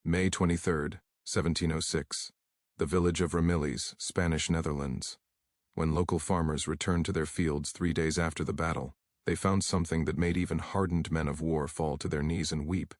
May 23, 1706. The village of Ramillies, Spanish Netherlands. When local farmers returned to their fields 3 days after the battle, they found something that made even hardened men of war fall to their knees and weep.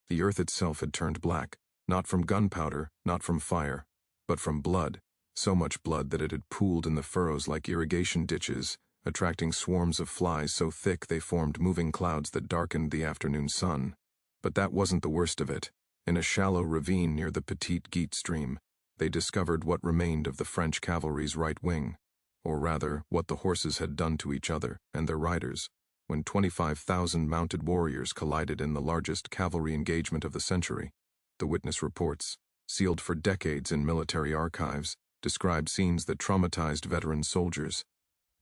The earth itself had turned black, not from gunpowder, not from fire, but from blood, so much blood that it had pooled in the furrows like irrigation ditches, attracting swarms of flies so thick they formed moving clouds that darkened the afternoon sun. But that wasn't the worst of it. In a shallow ravine near the Petite Guite stream, they discovered what remained of the French cavalry's right wing, or rather, what the horses had done to each other and their riders, when 25,000 mounted warriors collided in the largest cavalry engagement of the century. The witness reports, sealed for decades in military archives, describe scenes that traumatized veteran soldiers.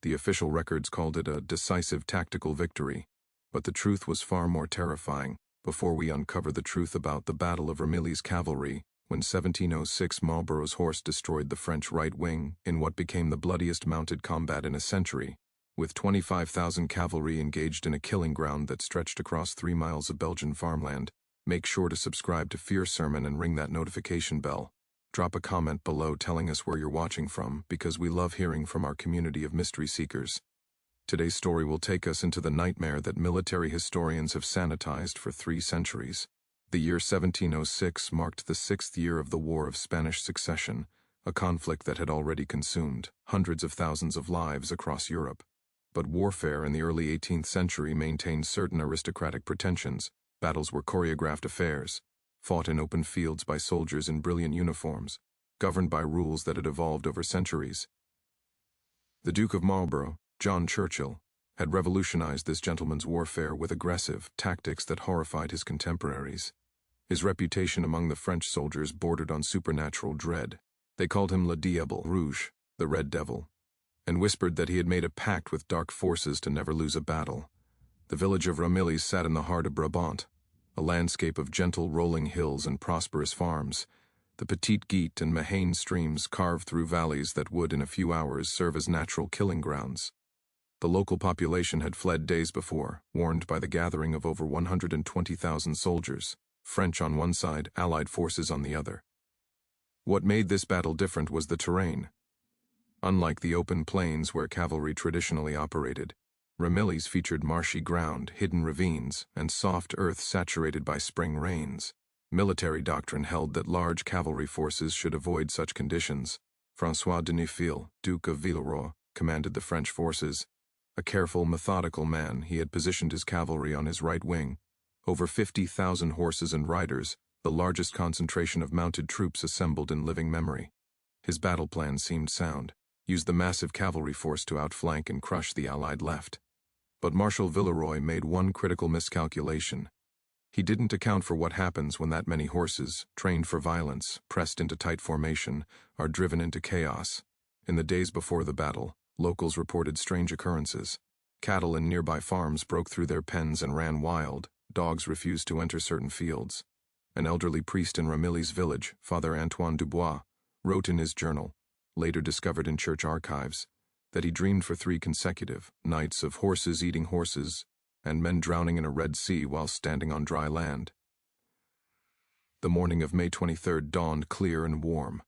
The official records called it a decisive tactical victory, but the truth was far more terrifying. Before we uncover the truth about the Battle of Ramillies cavalry, when 1706 Marlborough's horse destroyed the French right wing in what became the bloodiest mounted combat in a century, with 25,000 cavalry engaged in a killing ground that stretched across 3 miles of Belgian farmland, make sure to subscribe to Fear Sermon and ring that notification bell. Drop a comment below telling us where you're watching from, because we love hearing from our community of mystery seekers. Today's story will take us into the nightmare that military historians have sanitized for 3 centuries. The year 1706 marked the 6th year of the War of Spanish Succession, a conflict that had already consumed hundreds of thousands of lives across Europe. But warfare in the early 18th century maintained certain aristocratic pretensions. Battles were choreographed affairs, fought in open fields by soldiers in brilliant uniforms, governed by rules that had evolved over centuries. The Duke of Marlborough, John Churchill, had revolutionized this gentleman's warfare with aggressive tactics that horrified his contemporaries. His reputation among the French soldiers bordered on supernatural dread. They called him Le Diable Rouge, the Red Devil, and whispered that he had made a pact with dark forces to never lose a battle. The village of Ramillies sat in the heart of Brabant, a landscape of gentle rolling hills and prosperous farms. The Petite Guite and Mayenne streams carved through valleys that would in a few hours serve as natural killing grounds. The local population had fled days before, warned by the gathering of over 120,000 soldiers, French on one side, Allied forces on the other. What made this battle different was the terrain. Unlike the open plains where cavalry traditionally operated, Ramillies featured marshy ground, hidden ravines, and soft earth saturated by spring rains. Military doctrine held that large cavalry forces should avoid such conditions. François de Neufville, Duke of Villeroi, commanded the French forces. A careful, methodical man, he had positioned his cavalry on his right wing. Over 50,000 horses and riders, the largest concentration of mounted troops assembled in living memory. His battle plan seemed sound. Used the massive cavalry force to outflank and crush the Allied left. But Marshal Villeroi made one critical miscalculation. He didn't account for what happens when that many horses, trained for violence, pressed into tight formation, are driven into chaos. In the days before the battle, locals reported strange occurrences. Cattle in nearby farms broke through their pens and ran wild. Dogs refused to enter certain fields. An elderly priest in Ramillies village, Father Antoine Dubois, wrote in his journal, later discovered in church archives, that he dreamed for 3 consecutive nights of horses eating horses and men drowning in a Red Sea while standing on dry land. The morning of May 23rd dawned clear and warm.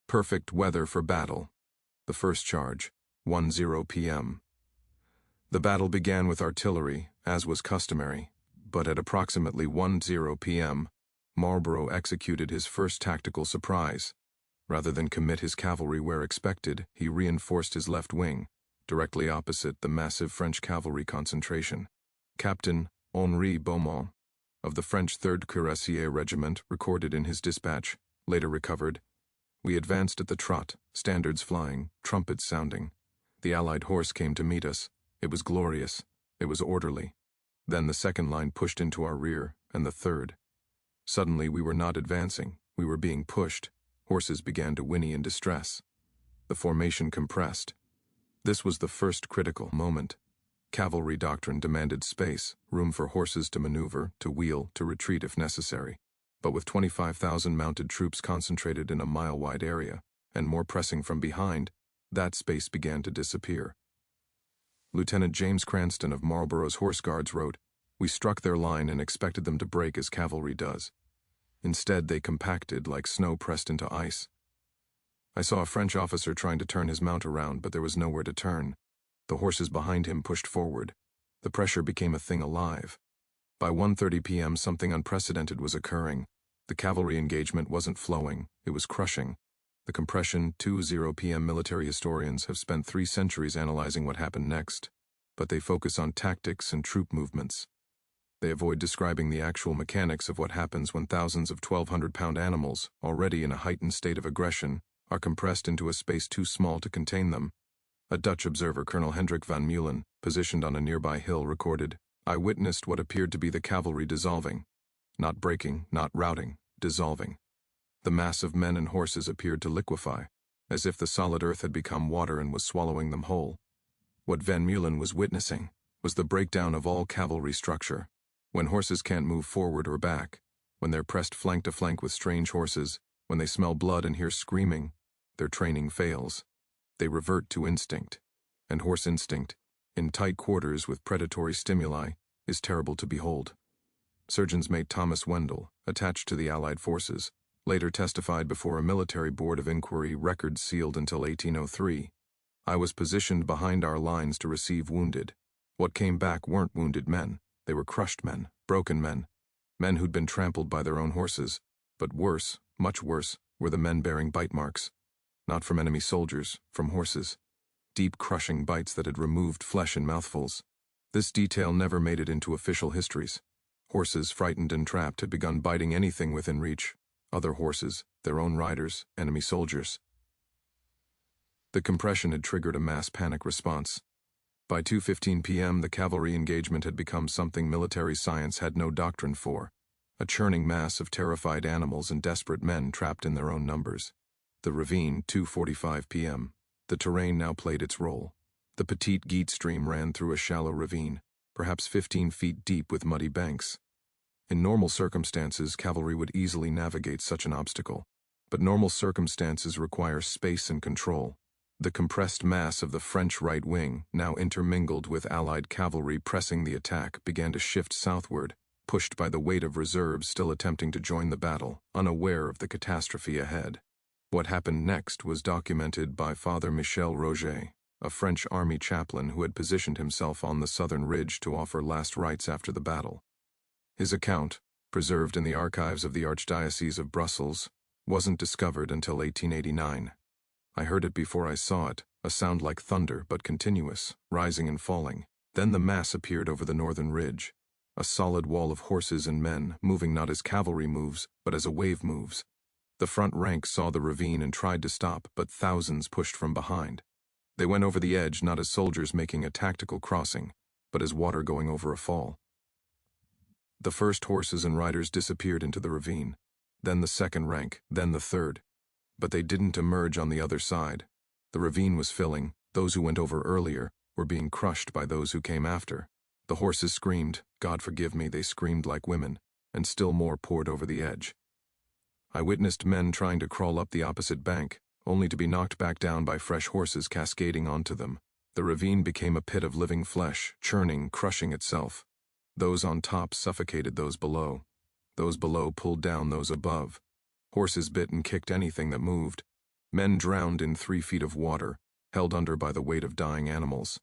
Perfect weather for battle. The first charge, 1:00 p.m. The battle began with artillery, as was customary, but at approximately 1:00 p.m., Marlborough executed his first tactical surprise. Rather than commit his cavalry where expected, he reinforced his left wing, directly opposite the massive French cavalry concentration. Captain Henri Beaumont, of the French 3rd Cuirassier Regiment, recorded in his dispatch, later recovered, "We advanced at the trot, standards flying, trumpets sounding. The Allied horse came to meet us. It was glorious. It was orderly. Then the second line pushed into our rear, and the third. Suddenly we were not advancing. We were being pushed. Horses began to whinny in distress. The formation compressed. This was the first critical moment. Cavalry doctrine demanded space, room for horses to maneuver, to wheel, to retreat if necessary. But with 25,000 mounted troops concentrated in a mile-wide area, and more pressing from behind, that space began to disappear. Lieutenant James Cranston of Marlborough's Horse Guards wrote, "We struck their line and expected them to break as cavalry does. Instead, they compacted like snow pressed into ice. I saw a French officer trying to turn his mount around, but there was nowhere to turn. The horses behind him pushed forward. The pressure became a thing alive. By 1:30 p.m., something unprecedented was occurring. The cavalry engagement wasn't flowing, it was crushing. The compression, 2:00 p.m. Military historians have spent 3 centuries analyzing what happened next, but they focus on tactics and troop movements. They avoid describing the actual mechanics of what happens when thousands of 1,200-pound animals, already in a heightened state of aggression, are compressed into a space too small to contain them. A Dutch observer, Colonel Hendrik van Meulen, positioned on a nearby hill, recorded, "I witnessed what appeared to be the cavalry dissolving. Not breaking, not routing, dissolving. The mass of men and horses appeared to liquefy, as if the solid earth had become water and was swallowing them whole." What Van Meulen was witnessing was the breakdown of all cavalry structure. When horses can't move forward or back, when they're pressed flank to flank with strange horses, when they smell blood and hear screaming, their training fails. They revert to instinct. And horse instinct, in tight quarters with predatory stimuli, is terrible to behold. Surgeon's mate Thomas Wendell, attached to the Allied forces, later testified before a military board of inquiry, records sealed until 1803. "I was positioned behind our lines to receive wounded. What came back weren't wounded men. They were crushed men, broken men, men who'd been trampled by their own horses. But worse, much worse, were the men bearing bite marks. Not from enemy soldiers, from horses. Deep crushing bites that had removed flesh in mouthfuls. This detail never made it into official histories. Horses, frightened and trapped, had begun biting anything within reach. Other horses, their own riders, enemy soldiers. The compression had triggered a mass panic response. By 2:15 p.m., the cavalry engagement had become something military science had no doctrine for. A churning mass of terrified animals and desperate men trapped in their own numbers. The ravine, 2:45 p.m. The terrain now played its role. The Petite Guite stream ran through a shallow ravine, perhaps 15 feet deep with muddy banks. In normal circumstances, cavalry would easily navigate such an obstacle. But normal circumstances require space and control. The compressed mass of the French right wing, now intermingled with Allied cavalry pressing the attack, began to shift southward, pushed by the weight of reserves still attempting to join the battle, unaware of the catastrophe ahead. What happened next was documented by Father Michel Roger, a French army chaplain who had positioned himself on the southern ridge to offer last rites after the battle. His account, preserved in the archives of the Archdiocese of Brussels, wasn't discovered until 1889. I heard it before I saw it, a sound like thunder but continuous, rising and falling. Then the mass appeared over the northern ridge, a solid wall of horses and men, moving not as cavalry moves, but as a wave moves. The front rank saw the ravine and tried to stop, but thousands pushed from behind. They went over the edge not as soldiers making a tactical crossing, but as water going over a fall. The first horses and riders disappeared into the ravine, then the second rank, then the third. But they didn't emerge on the other side. The ravine was filling. Those who went over earlier were being crushed by those who came after. The horses screamed, God forgive me, they screamed like women, and still more poured over the edge. I witnessed men trying to crawl up the opposite bank, only to be knocked back down by fresh horses cascading onto them. The ravine became a pit of living flesh, churning, crushing itself. Those on top suffocated those below. Those below pulled down those above. Horses bit and kicked anything that moved. Men drowned in 3 feet of water, held under by the weight of dying animals.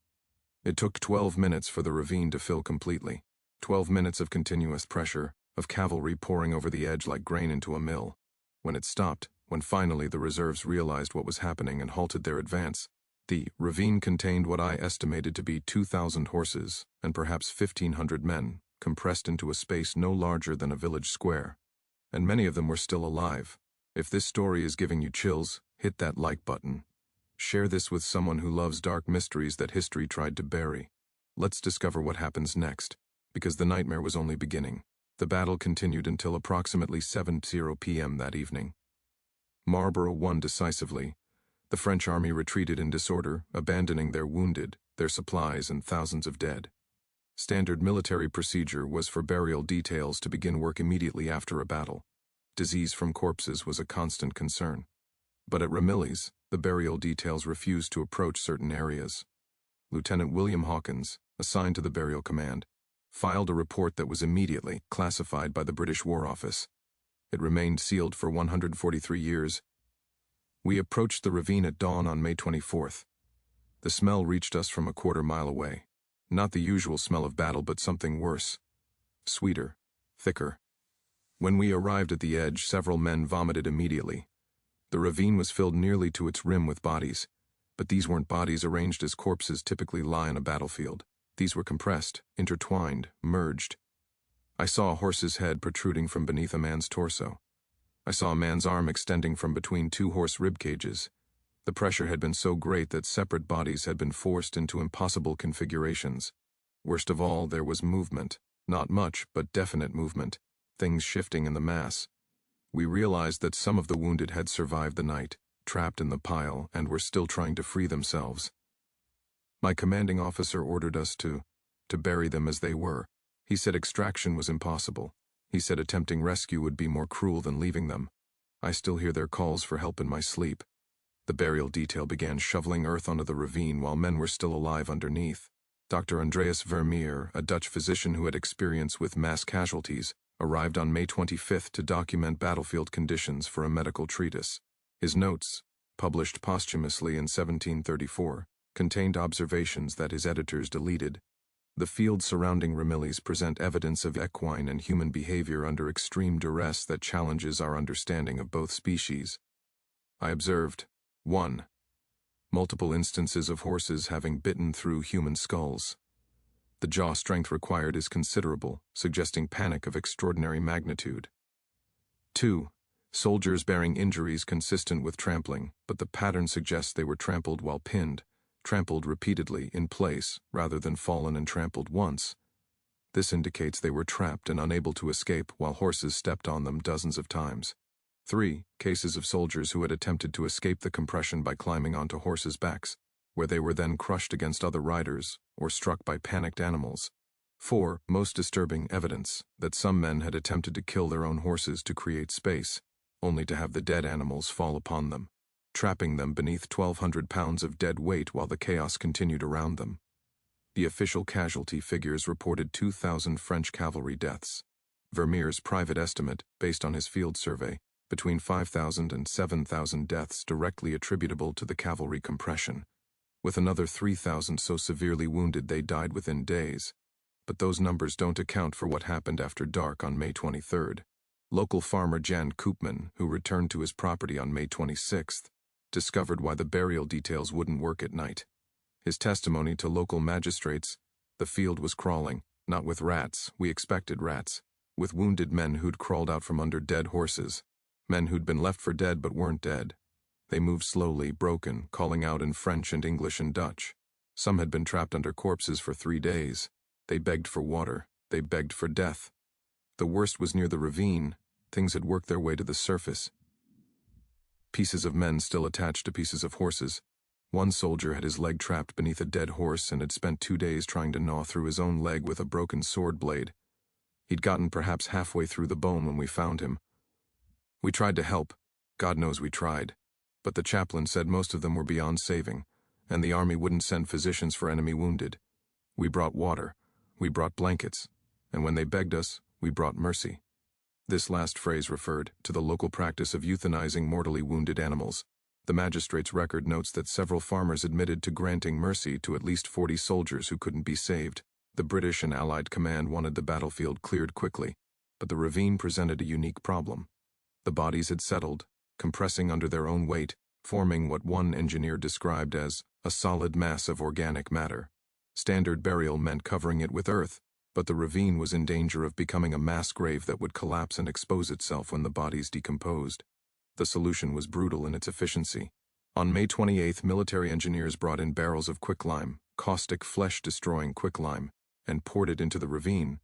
It took 12 minutes for the ravine to fill completely. 12 minutes of continuous pressure, of cavalry pouring over the edge like grain into a mill. When it stopped, when finally the reserves realized what was happening and halted their advance, the ravine contained what I estimated to be 2,000 horses and perhaps 1,500 men, compressed into a space no larger than a village square. And many of them were still alive. If this story is giving you chills, hit that like button. Share this with someone who loves dark mysteries that history tried to bury. Let's discover what happens next, because the nightmare was only beginning. The battle continued until approximately 7:00 p.m. that evening. Marlborough won decisively. The French army retreated in disorder, abandoning their wounded, their supplies, and thousands of dead. Standard military procedure was for burial details to begin work immediately after a battle. Disease from corpses was a constant concern. But at Ramillies, the burial details refused to approach certain areas. Lieutenant William Hawkins, assigned to the burial command, filed a report that was immediately classified by the British War Office. It remained sealed for 143 years. We approached the ravine at dawn on May 24th. The smell reached us from a quarter-mile away. Not the usual smell of battle, but something worse. Sweeter, thicker. When we arrived at the edge, several men vomited immediately. The ravine was filled nearly to its rim with bodies, but these weren't bodies arranged as corpses typically lie on a battlefield. These were compressed, intertwined, merged. I saw a horse's head protruding from beneath a man's torso. I saw a man's arm extending from between two horse rib cages. The pressure had been so great that separate bodies had been forced into impossible configurations. Worst of all, there was movement. Not much, but definite movement. Things shifting in the mass. We realized that some of the wounded had survived the night, trapped in the pile, and were still trying to free themselves. My commanding officer ordered us to bury them as they were. He said extraction was impossible. He said attempting rescue would be more cruel than leaving them. I still hear their calls for help in my sleep. The burial detail began shoveling earth onto the ravine while men were still alive underneath. Dr. Andreas Vermeer, a Dutch physician who had experience with mass casualties, arrived on May 25th to document battlefield conditions for a medical treatise. His notes, published posthumously in 1734, contained observations that his editors deleted. The fields surrounding Ramillies present evidence of equine and human behavior under extreme duress that challenges our understanding of both species. I observed 1. Multiple instances of horses having bitten through human skulls. The jaw strength required is considerable, suggesting panic of extraordinary magnitude. 2. Soldiers bearing injuries consistent with trampling, but the pattern suggests they were trampled while pinned, trampled repeatedly in place rather than fallen and trampled once. This indicates they were trapped and unable to escape while horses stepped on them dozens of times. 3. Cases of soldiers who had attempted to escape the compression by climbing onto horses' backs, where they were then crushed against other riders or struck by panicked animals. 4. Most disturbing evidence that some men had attempted to kill their own horses to create space, only to have the dead animals fall upon them, trapping them beneath 1,200 pounds of dead weight while the chaos continued around them. The official casualty figures reported 2,000 French cavalry deaths. Vermeer's private estimate, based on his field survey, between 5,000 and 7,000 deaths directly attributable to the cavalry compression, with another 3,000 so severely wounded they died within days. But those numbers don't account for what happened after dark on May 23rd. Local farmer Jan Koopman, who returned to his property on May 26th, discovered why the burial details wouldn't work at night. His testimony to local magistrates: the field was crawling, not with rats, we expected rats, with wounded men who'd crawled out from under dead horses. Men who'd been left for dead but weren't dead. They moved slowly, broken, calling out in French and English and Dutch. Some had been trapped under corpses for 3 days. They begged for water. They begged for death. The worst was near the ravine. Things had worked their way to the surface. Pieces of men still attached to pieces of horses. One soldier had his leg trapped beneath a dead horse and had spent 2 days trying to gnaw through his own leg with a broken sword blade. He'd gotten perhaps halfway through the bone when we found him. We tried to help. God knows we tried. But the chaplain said most of them were beyond saving, and the army wouldn't send physicians for enemy wounded. We brought water. We brought blankets. And when they begged us, we brought mercy. This last phrase referred to the local practice of euthanizing mortally wounded animals. The magistrate's record notes that several farmers admitted to granting mercy to at least 40 soldiers who couldn't be saved. The British and Allied command wanted the battlefield cleared quickly, but the ravine presented a unique problem. The bodies had settled, compressing under their own weight, forming what one engineer described as a solid mass of organic matter. Standard burial meant covering it with earth, but the ravine was in danger of becoming a mass grave that would collapse and expose itself when the bodies decomposed. The solution was brutal in its efficiency. On May 28th, military engineers brought in barrels of quicklime, caustic flesh-destroying quicklime, and poured it into the ravine.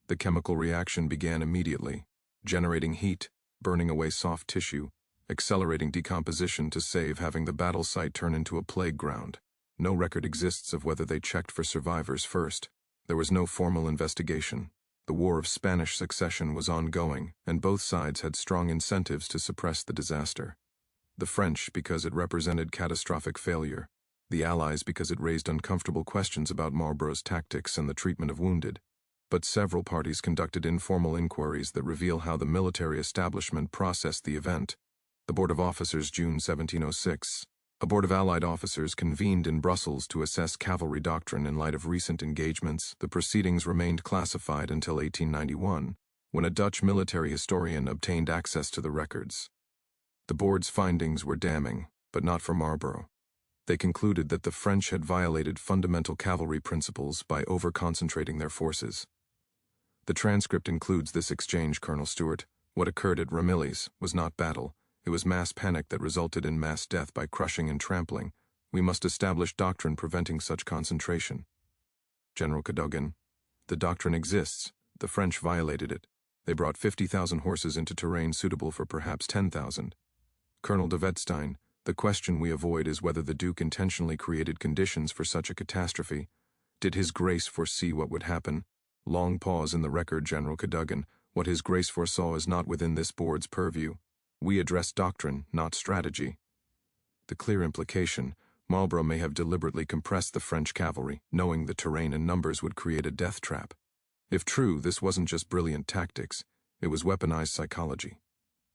The chemical reaction began immediately, generating heat, burning away soft tissue, accelerating decomposition to save having the battle site turn into a plague ground. No record exists of whether they checked for survivors first. There was no formal investigation. The War of Spanish Succession was ongoing, and both sides had strong incentives to suppress the disaster. The French because it represented catastrophic failure, the Allies because it raised uncomfortable questions about Marlborough's tactics and the treatment of wounded. but several parties conducted informal inquiries that reveal how the military establishment processed the event. The Board of Officers, June 1706. A board of Allied officers convened in Brussels to assess cavalry doctrine in light of recent engagements. The proceedings remained classified until 1891, when a Dutch military historian obtained access to the records. The board's findings were damning, but not for Marlborough. They concluded that the French had violated fundamental cavalry principles by over-concentrating their forces. The transcript includes this exchange, Colonel Stewart. What occurred at Ramillies was not battle. It was mass panic that resulted in mass death by crushing and trampling. We must establish doctrine preventing such concentration. General Cadogan. The doctrine exists. The French violated it. They brought 50,000 horses into terrain suitable for perhaps 10,000. Colonel de Vetstein. The question we avoid is whether the Duke intentionally created conditions for such a catastrophe. Did His Grace foresee what would happen? Long pause in the record, General Cadogan. What His Grace foresaw is not within this board's purview. We address doctrine, not strategy. The clear implication, Marlborough may have deliberately compressed the French cavalry, knowing the terrain and numbers would create a death trap. If true, this wasn't just brilliant tactics, it was weaponized psychology,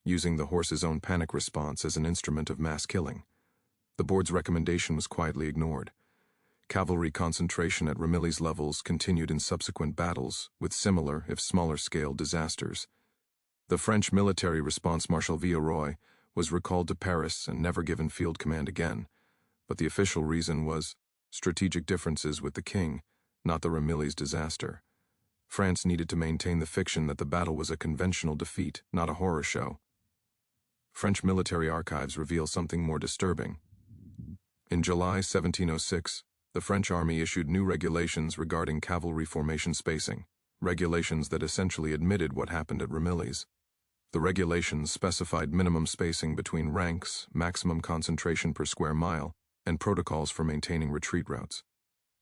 using the horse's own panic response as an instrument of mass killing. The board's recommendation was quietly ignored. Cavalry concentration at Ramillies levels continued in subsequent battles, with similar, if smaller-scale, disasters. The French military response, Marshal Villeroi, was recalled to Paris and never given field command again, but the official reason was strategic differences with the king, not the Ramillies disaster. France needed to maintain the fiction that the battle was a conventional defeat, not a horror show. French military archives reveal something more disturbing. In July 1706, the French army issued new regulations regarding cavalry formation spacing, regulations that essentially admitted what happened at Ramillies. The regulations specified minimum spacing between ranks, maximum concentration per square mile, and protocols for maintaining retreat routes.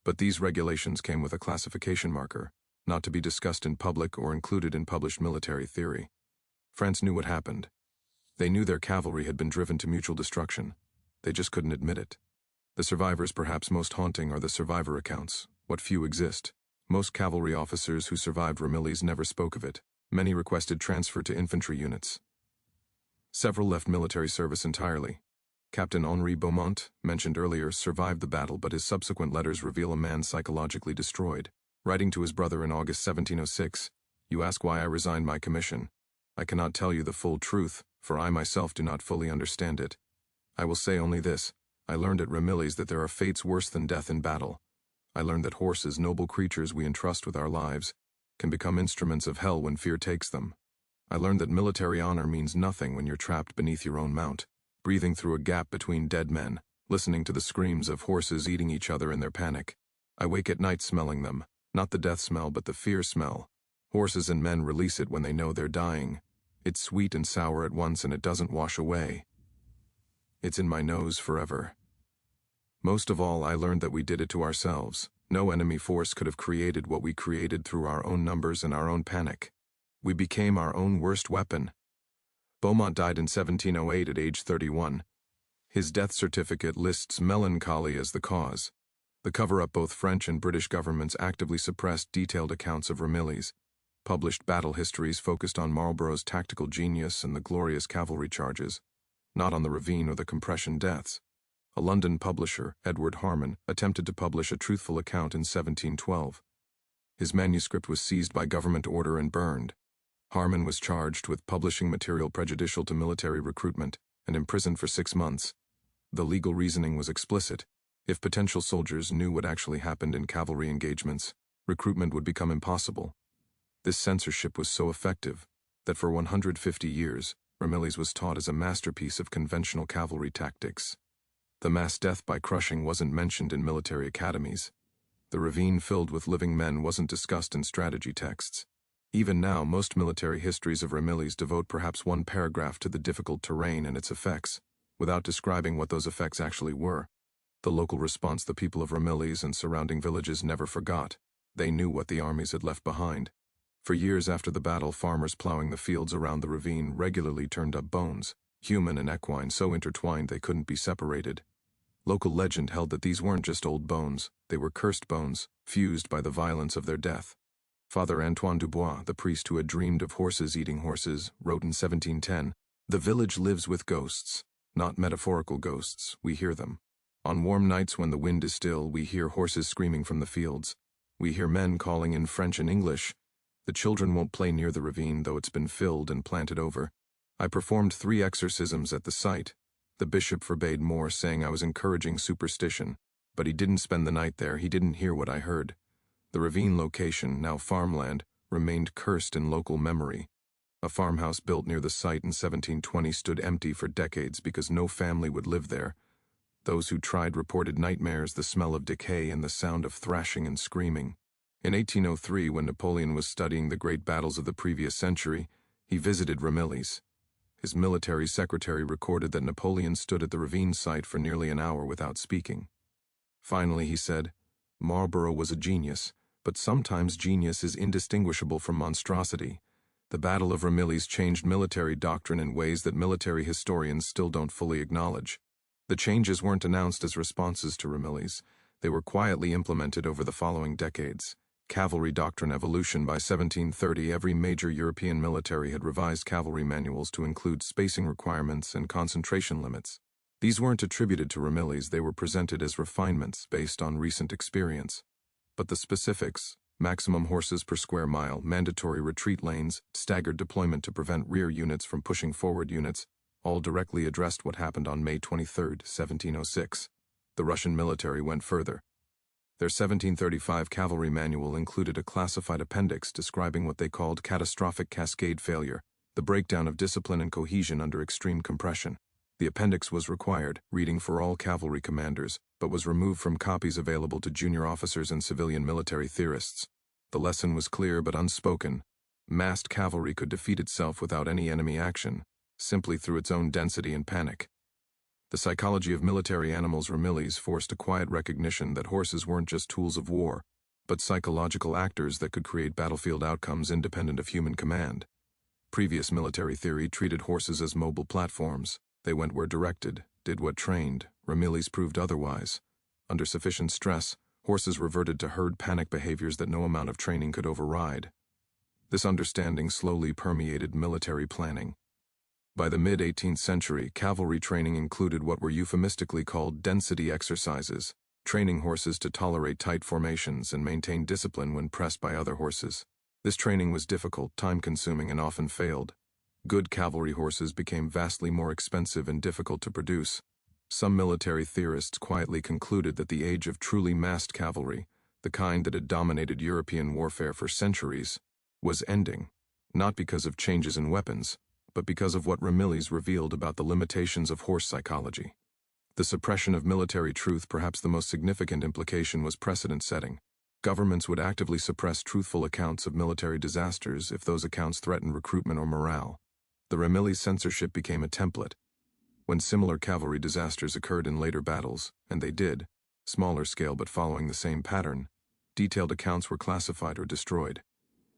But these regulations came with a classification marker, not to be discussed in public or included in published military theory. France knew what happened. They knew their cavalry had been driven to mutual destruction. They just couldn't admit it. The survivors perhaps most haunting are the survivor accounts, what few exist. Most cavalry officers who survived Ramillies never spoke of it. Many requested transfer to infantry units. Several left military service entirely. Captain Henri Beaumont, mentioned earlier, survived the battle, but his subsequent letters reveal a man psychologically destroyed. Writing to his brother in August 1706, "You ask why I resigned my commission. I cannot tell you the full truth, for I myself do not fully understand it. I will say only this. I learned at Ramillies that there are fates worse than death in battle. I learned that horses, noble creatures we entrust with our lives, can become instruments of hell when fear takes them. I learned that military honor means nothing when you're trapped beneath your own mount, breathing through a gap between dead men, listening to the screams of horses eating each other in their panic. I wake at night smelling them, not the death smell but the fear smell. Horses and men release it when they know they're dying. It's sweet and sour at once and it doesn't wash away. It's in my nose forever." Most of all, I learned that we did it to ourselves. No enemy force could have created what we created through our own numbers and our own panic. We became our own worst weapon. Beaumont died in 1708 at age 31. His death certificate lists melancholy as the cause. The cover-up, both French and British governments actively suppressed detailed accounts of Ramillies. Published battle histories focused on Marlborough's tactical genius and the glorious cavalry charges, not on the ravine or the compression deaths. A London publisher, Edward Harman, attempted to publish a truthful account in 1712. His manuscript was seized by government order and burned. Harman was charged with publishing material prejudicial to military recruitment and imprisoned for 6 months. The legal reasoning was explicit. If potential soldiers knew what actually happened in cavalry engagements, recruitment would become impossible. This censorship was so effective that for 150 years, Ramillies was taught as a masterpiece of conventional cavalry tactics. The mass death by crushing wasn't mentioned in military academies. The ravine filled with living men wasn't discussed in strategy texts. Even now, most military histories of Ramillies devote perhaps one paragraph to the difficult terrain and its effects, without describing what those effects actually were. The local response the people of Ramillies and surrounding villages never forgot. They knew what the armies had left behind. For years after the battle, farmers plowing the fields around the ravine regularly turned up bones, human and equine so intertwined they couldn't be separated. Local legend held that these weren't just old bones, they were cursed bones, fused by the violence of their death. Father Antoine Dubois, the priest who had dreamed of horses eating horses, wrote in 1710, "The village lives with ghosts, not metaphorical ghosts, we hear them. On warm nights when the wind is still, we hear horses screaming from the fields. We hear men calling in French and English. The children won't play near the ravine, though it's been filled and planted over. I performed 3 exorcisms at the site. The bishop forbade more, saying I was encouraging superstition. But he didn't spend the night there, he didn't hear what I heard. The ravine location, now farmland, remained cursed in local memory. A farmhouse built near the site in 1720 stood empty for decades because no family would live there. Those who tried reported nightmares, the smell of decay, and the sound of thrashing and screaming. In 1803, when Napoleon was studying the great battles of the previous century, he visited Ramillies. His military secretary recorded that Napoleon stood at the ravine site for nearly an hour without speaking. Finally, he said, "Marlborough was a genius, but sometimes genius is indistinguishable from monstrosity. The Battle of Ramillies changed military doctrine in ways that military historians still don't fully acknowledge. The changes weren't announced as responses to Ramillies. They were quietly implemented over the following decades. Cavalry doctrine evolution. By 1730, every major European military had revised cavalry manuals to include spacing requirements and concentration limits. These weren't attributed to Ramillies, they were presented as refinements based on recent experience. But the specifics, maximum horses per square mile, mandatory retreat lanes, staggered deployment to prevent rear units from pushing forward units, all directly addressed what happened on May 23, 1706. The Russian military went further. Their 1735 cavalry manual included a classified appendix describing what they called catastrophic cascade failure, the breakdown of discipline and cohesion under extreme compression. The appendix was required, reading for all cavalry commanders, but was removed from copies available to junior officers and civilian military theorists. The lesson was clear but unspoken. Massed cavalry could defeat itself without any enemy action, simply through its own density and panic. The psychology of military animals. Ramillies forced a quiet recognition that horses weren't just tools of war, but psychological actors that could create battlefield outcomes independent of human command. Previous military theory treated horses as mobile platforms. They went where directed, did what trained. Ramillies proved otherwise. Under sufficient stress, horses reverted to herd panic behaviors that no amount of training could override. This understanding slowly permeated military planning. By the mid-18th century, cavalry training included what were euphemistically called density exercises, training horses to tolerate tight formations and maintain discipline when pressed by other horses. This training was difficult, time-consuming, and often failed. Good cavalry horses became vastly more expensive and difficult to produce. Some military theorists quietly concluded that the age of truly massed cavalry, the kind that had dominated European warfare for centuries, was ending, not because of changes in weapons, but because of what Ramillies revealed about the limitations of horse psychology. The suppression of military truth, perhaps the most significant implication, was precedent-setting. Governments would actively suppress truthful accounts of military disasters if those accounts threatened recruitment or morale. The Ramillies censorship became a template. When similar cavalry disasters occurred in later battles, and they did, smaller scale but following the same pattern, detailed accounts were classified or destroyed.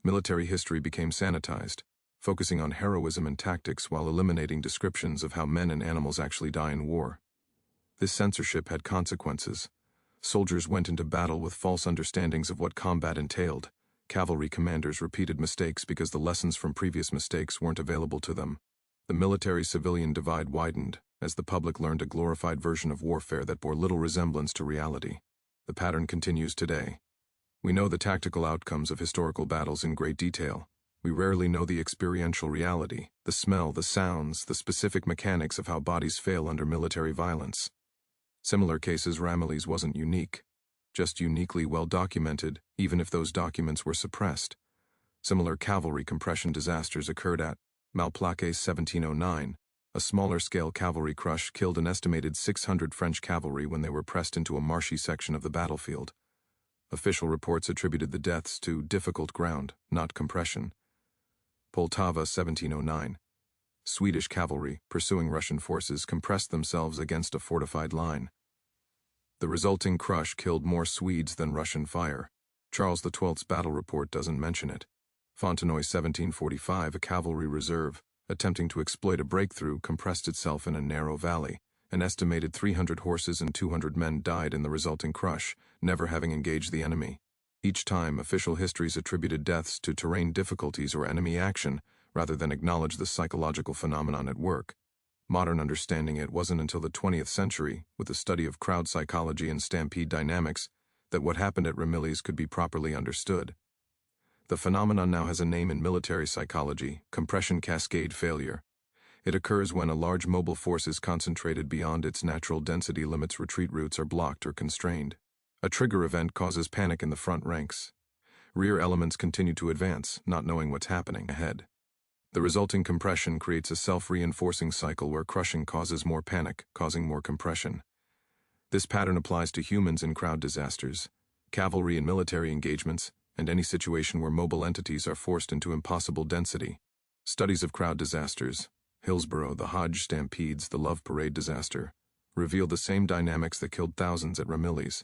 Military history became sanitized, focusing on heroism and tactics while eliminating descriptions of how men and animals actually die in war. This censorship had consequences. Soldiers went into battle with false understandings of what combat entailed. Cavalry commanders repeated mistakes because the lessons from previous mistakes weren't available to them. The military-civilian divide widened as the public learned a glorified version of warfare that bore little resemblance to reality. The pattern continues today. We know the tactical outcomes of historical battles in great detail. We rarely know the experiential reality, the smell, the sounds, the specific mechanics of how bodies fail under military violence. Similar cases. Ramillies wasn't unique, just uniquely well documented, even if those documents were suppressed. Similar cavalry compression disasters occurred at Malplaquet 1709. A smaller-scale cavalry crush killed an estimated 600 French cavalry when they were pressed into a marshy section of the battlefield. Official reports attributed the deaths to difficult ground, not compression. Poltava 1709. Swedish cavalry, pursuing Russian forces, compressed themselves against a fortified line. The resulting crush killed more Swedes than Russian fire. Charles XII's battle report doesn't mention it. Fontenoy 1745, a cavalry reserve, attempting to exploit a breakthrough, compressed itself in a narrow valley. An estimated 300 horses and 200 men died in the resulting crush, never having engaged the enemy. Each time, official histories attributed deaths to terrain difficulties or enemy action, rather than acknowledge the psychological phenomenon at work. Modern understanding it wasn't until the 20th century, with the study of crowd psychology and stampede dynamics, that what happened at Ramillies could be properly understood. The phenomenon now has a name in military psychology: compression cascade failure. It occurs when a large mobile force is concentrated beyond its natural density limits. Retreat routes are blocked or constrained. A trigger event causes panic in the front ranks. Rear elements continue to advance, not knowing what's happening ahead. The resulting compression creates a self-reinforcing cycle where crushing causes more panic, causing more compression. This pattern applies to humans in crowd disasters, cavalry in military engagements, and any situation where mobile entities are forced into impossible density. Studies of crowd disasters, Hillsborough, the Hodge stampedes, the Love Parade disaster, reveal the same dynamics that killed thousands at Ramillies.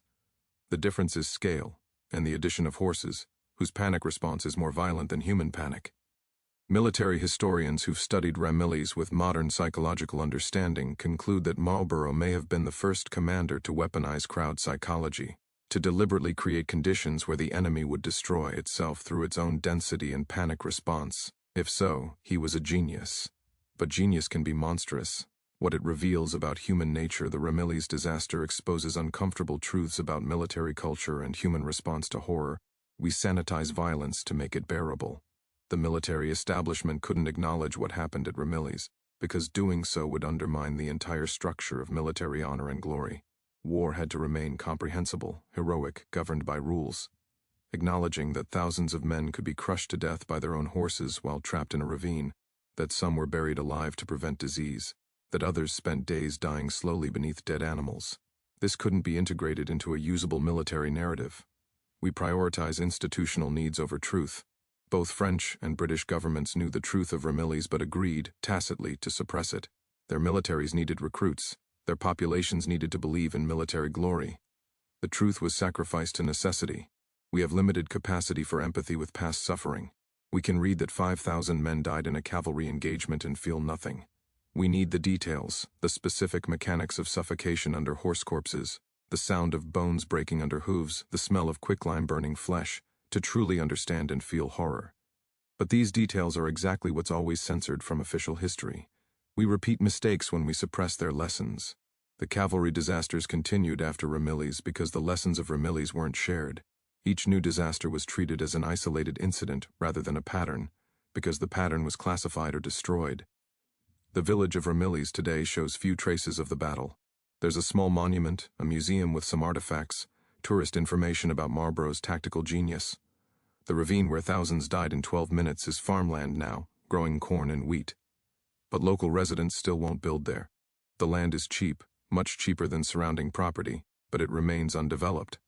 The difference is scale, and the addition of horses, whose panic response is more violent than human panic. Military historians who've studied Ramillies with modern psychological understanding conclude that Marlborough may have been the first commander to weaponize crowd psychology, to deliberately create conditions where the enemy would destroy itself through its own density and panic response. If so, he was a genius. But genius can be monstrous. What it reveals about human nature. The Ramillies disaster exposes uncomfortable truths about military culture and human response to horror. We sanitize violence to make it bearable. The military establishment couldn't acknowledge what happened at Ramillies, because doing so would undermine the entire structure of military honor and glory. War had to remain comprehensible, heroic, governed by rules. Acknowledging that thousands of men could be crushed to death by their own horses while trapped in a ravine, that some were buried alive to prevent disease, that others spent days dying slowly beneath dead animals. This couldn't be integrated into a usable military narrative. We prioritize institutional needs over truth. Both French and British governments knew the truth of Ramillies but agreed, tacitly, to suppress it. Their militaries needed recruits. Their populations needed to believe in military glory. The truth was sacrificed to necessity. We have limited capacity for empathy with past suffering. We can read that 5,000 men died in a cavalry engagement and feel nothing. We need the details, the specific mechanics of suffocation under horse corpses, the sound of bones breaking under hooves, the smell of quicklime burning flesh, to truly understand and feel horror. But these details are exactly what's always censored from official history. We repeat mistakes when we suppress their lessons. The cavalry disasters continued after Ramillies because the lessons of Ramillies weren't shared. Each new disaster was treated as an isolated incident rather than a pattern, because the pattern was classified or destroyed. The village of Ramillies today shows few traces of the battle. There's a small monument, a museum with some artifacts, tourist information about Marlborough's tactical genius. The ravine where thousands died in 12 minutes is farmland now, growing corn and wheat. But local residents still won't build there. The land is cheap, much cheaper than surrounding property, but it remains undeveloped.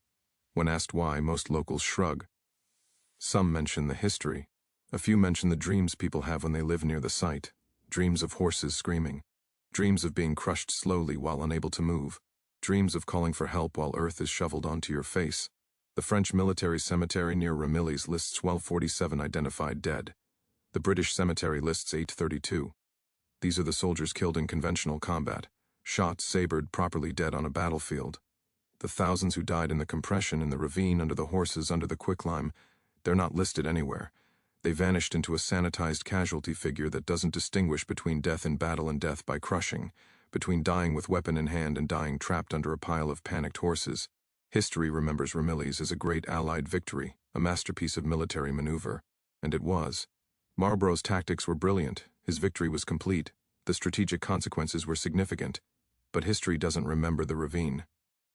When asked why, most locals shrug. Some mention the history. A few mention the dreams people have when they live near the site. Dreams of horses screaming. Dreams of being crushed slowly while unable to move. Dreams of calling for help while earth is shoveled onto your face. The French military cemetery near Ramillies lists 1247 identified dead. The British cemetery lists 832. These are the soldiers killed in conventional combat, shot, sabred, properly dead on a battlefield. The thousands who died in the compression in the ravine under the horses under the quicklime, they're not listed anywhere. They vanished into a sanitized casualty figure that doesn't distinguish between death in battle and death by crushing, between dying with weapon in hand and dying trapped under a pile of panicked horses. History remembers Ramillies as a great Allied victory, a masterpiece of military maneuver. And it was. Marlborough's tactics were brilliant, his victory was complete, the strategic consequences were significant. But history doesn't remember the ravine.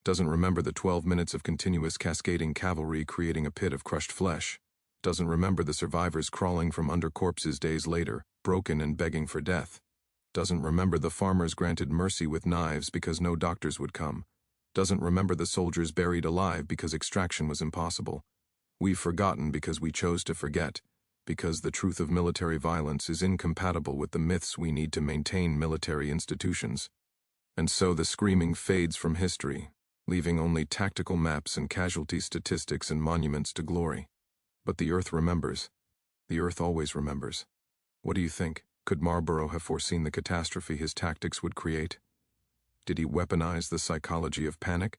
Doesn't remember the 12 minutes of continuous cascading cavalry creating a pit of crushed flesh. Doesn't remember the survivors crawling from under corpses days later, broken and begging for death. Doesn't remember the farmers granted mercy with knives because no doctors would come. Doesn't remember the soldiers buried alive because extraction was impossible. We've forgotten because we chose to forget, because the truth of military violence is incompatible with the myths we need to maintain military institutions. And so the screaming fades from history, leaving only tactical maps and casualty statistics and monuments to glory. But the earth remembers. The earth always remembers. What do you think? Could Marlborough have foreseen the catastrophe his tactics would create? Did he weaponize the psychology of panic?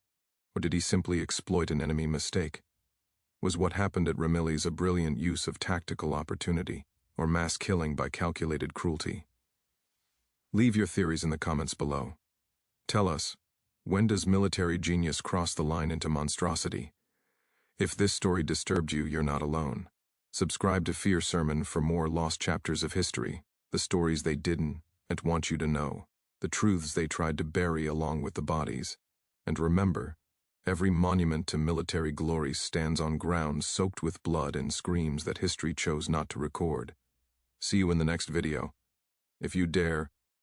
Or did he simply exploit an enemy mistake? Was what happened at Ramillies a brilliant use of tactical opportunity, or mass killing by calculated cruelty? Leave your theories in the comments below. Tell us, when does military genius cross the line into monstrosity? If this story disturbed you, you're not alone. Subscribe to Fear Sermon for more lost chapters of history, the stories they didn't and want you to know, the truths they tried to bury along with the bodies. And remember, every monument to military glory stands on ground soaked with blood and screams that history chose not to record. See you in the next video. If you dare,